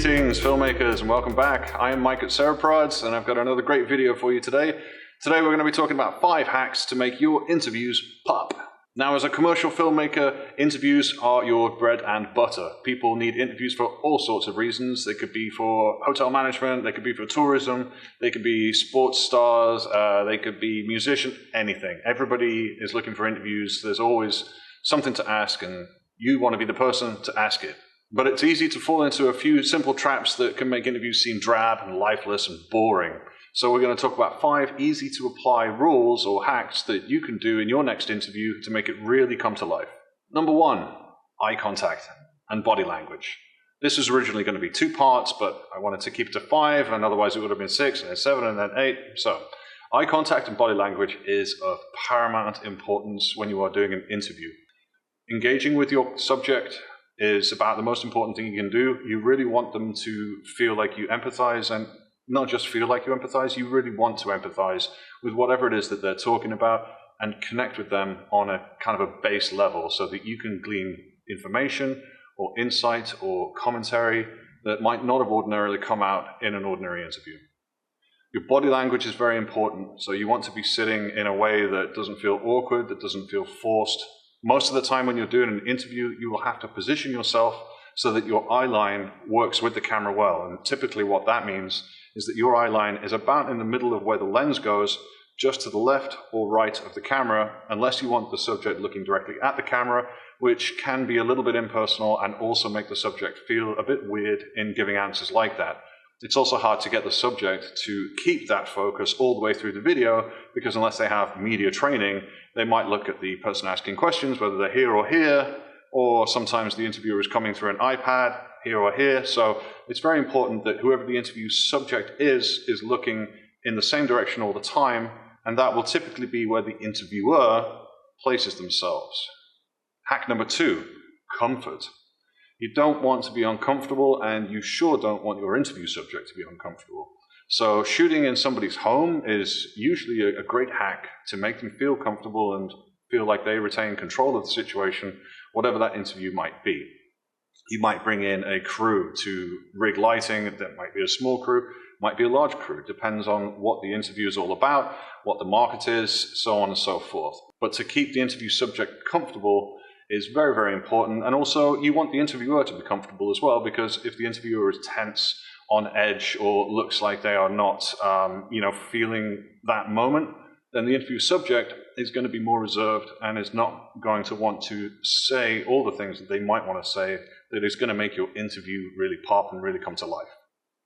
Greetings filmmakers and welcome back. I am Mike at CereProds and I've got another great video for you today. Today we're going to be talking about 5 hacks to make your interviews pop. Now, as a commercial filmmaker, interviews are your bread and butter. People need interviews for all sorts of reasons. They could be for hotel management, they could be for tourism, they could be sports stars, they could be musicians, anything. Everybody is looking for interviews. There's always something to ask and you want to be the person to ask it. But it's easy to fall into a few simple traps that can make interviews seem drab and lifeless and boring. So we're going to talk about 5 easy to apply rules or hacks that you can do in your next interview to make it really come to life. Number 1, eye contact and body language. This was originally going to be 2 parts, but I wanted to keep it to 5, and otherwise it would have been 6, and then 7, and then 8. So eye contact and body language is of paramount importance when you are doing an interview. Engaging with your subject is about the most important thing you can do. You really want them to feel like you empathize, and not just feel like you empathize, you really want to empathize with whatever it is that they're talking about and connect with them on a kind of a base level so that you can glean information or insight or commentary that might not have ordinarily come out in an ordinary interview. Your body language is very important, so you want to be sitting in a way that doesn't feel awkward, that doesn't feel forced. Most of the time when you're doing an interview, you will have to position yourself so that your eye line works with the camera well. And typically what that means is that your eye line is about in the middle of where the lens goes, just to the left or right of the camera, unless you want the subject looking directly at the camera, which can be a little bit impersonal and also make the subject feel a bit weird in giving answers like that. It's also hard to get the subject to keep that focus all the way through the video, because unless they have media training, they might look at the person asking questions, whether they're here or here, or sometimes the interviewer is coming through an iPad, here or here. So it's very important that whoever the interview subject is looking in the same direction all the time, and that will typically be where the interviewer places themselves. Hack number 2, comfort. You don't want to be uncomfortable, and you sure don't want your interview subject to be uncomfortable. So shooting in somebody's home is usually a great hack to make them feel comfortable and feel like they retain control of the situation, whatever that interview might be. You might bring in a crew to rig lighting. That might be a small crew, might be a large crew. It depends on what the interview is all about, what the market is, so on and so forth. But to keep the interview subject comfortable is very, very important. And also you want the interviewer to be comfortable as well, because if the interviewer is tense, on edge, or looks like they are not feeling that moment, then the interview subject is going to be more reserved and is not going to want to say all the things that they might want to say that is going to make your interview really pop and really come to life.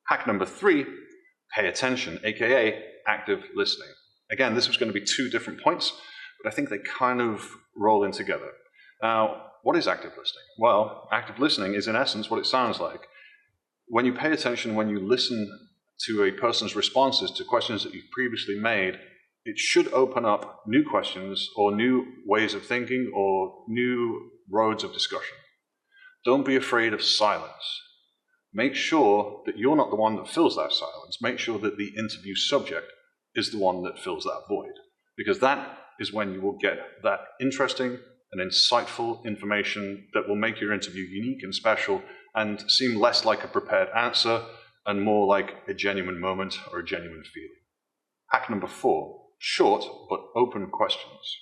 Hack number 3, pay attention, aka active listening. Again, this was going to be 2 different points, but I think they kind of roll in together. Now, what is active listening? Well, active listening is in essence what it sounds like. When you pay attention, when you listen to a person's responses to questions that you've previously made, it should open up new questions or new ways of thinking or new roads of discussion. Don't be afraid of silence. Make sure that you're not the one that fills that silence. Make sure that the interview subject is the one that fills that void, because that is when you will get that interesting and insightful information that will make your interview unique and special and seem less like a prepared answer and more like a genuine moment or a genuine feeling. Hack number 4, short but open questions.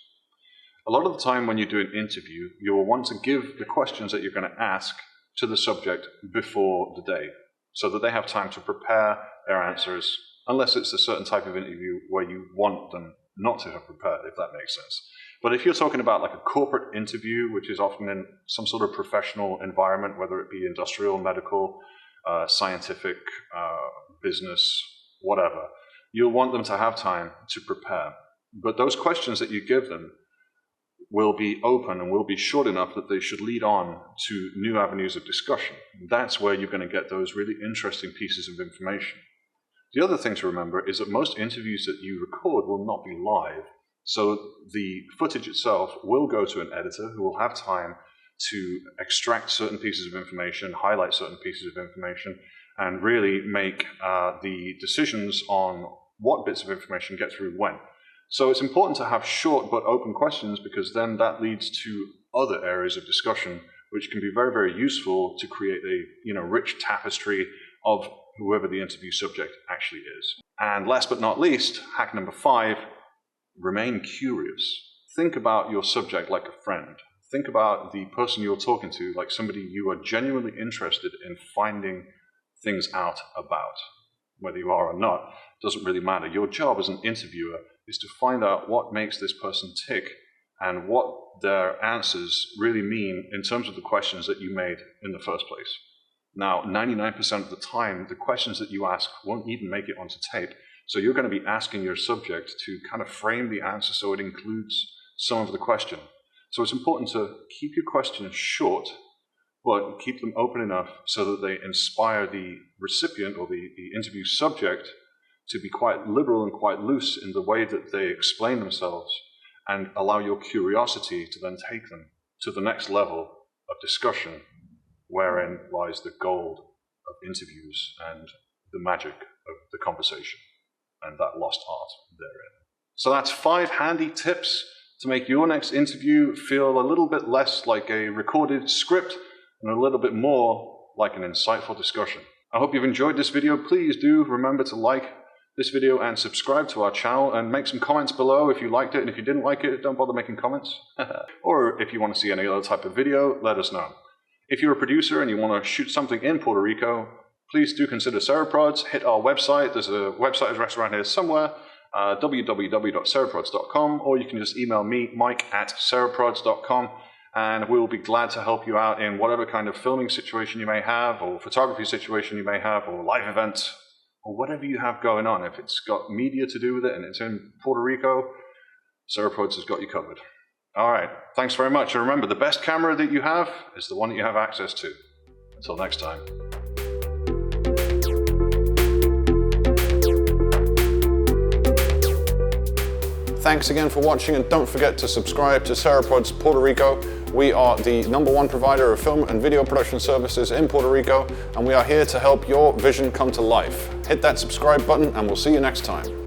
A lot of the time when you do an interview, you will want to give the questions that you're going to ask to the subject before the day, so that they have time to prepare their answers, unless it's a certain type of interview where you want them not to have prepared, if that makes sense. But if you're talking about like a corporate interview, which is often in some sort of professional environment, whether it be industrial, medical, scientific, business, whatever, you'll want them to have time to prepare. But those questions that you give them will be open and will be short enough that they should lead on to new avenues of discussion. That's where you're going to get those really interesting pieces of information. The other thing to remember is that most interviews that you record will not be live. So the footage itself will go to an editor who will have time to extract certain pieces of information, highlight certain pieces of information, and really make the decisions on what bits of information get through when. So it's important to have short but open questions, because then that leads to other areas of discussion which can be very, very useful to create a rich tapestry of whoever the interview subject actually is. And last but not least, hack number 5, remain curious. Think about your subject like a friend. Think about the person you're talking to like somebody you are genuinely interested in finding things out about. Whether you are or not, doesn't really matter. Your job as an interviewer is to find out what makes this person tick and what their answers really mean in terms of the questions that you made in the first place. Now, 99% of the time, the questions that you ask won't even make it onto tape. So you're going to be asking your subject to kind of frame the answer so it includes some of the question. So it's important to keep your questions short, but keep them open enough so that they inspire the recipient or the interview subject to be quite liberal and quite loose in the way that they explain themselves, and allow your curiosity to then take them to the next level of discussion, wherein lies the gold of interviews and the magic of the conversation and that lost art therein. So that's 5 handy tips to make your next interview feel a little bit less like a recorded script and a little bit more like an insightful discussion. I hope you've enjoyed this video. Please do remember to like this video and subscribe to our channel, and make some comments below if you liked it, and if you didn't like it, don't bother making comments. Or if you want to see any other type of video, let us know. If you're a producer and you want to shoot something in Puerto Rico, please do consider CereProds. Hit our website. There's a website address around here somewhere, www.cereprods.com, or you can just email me, mike@cereprods.com, and we'll be glad to help you out in whatever kind of filming situation you may have, or photography situation you may have, or live event, or whatever you have going on. If it's got media to do with it and it's in Puerto Rico, CereProds has got you covered. All right, thanks very much. And remember, the best camera that you have is the one that you have access to. Until next time. Thanks again for watching, and don't forget to subscribe to CereProds Puerto Rico. We are the #1 provider of film and video production services in Puerto Rico, and we are here to help your vision come to life. Hit that subscribe button and we'll see you next time.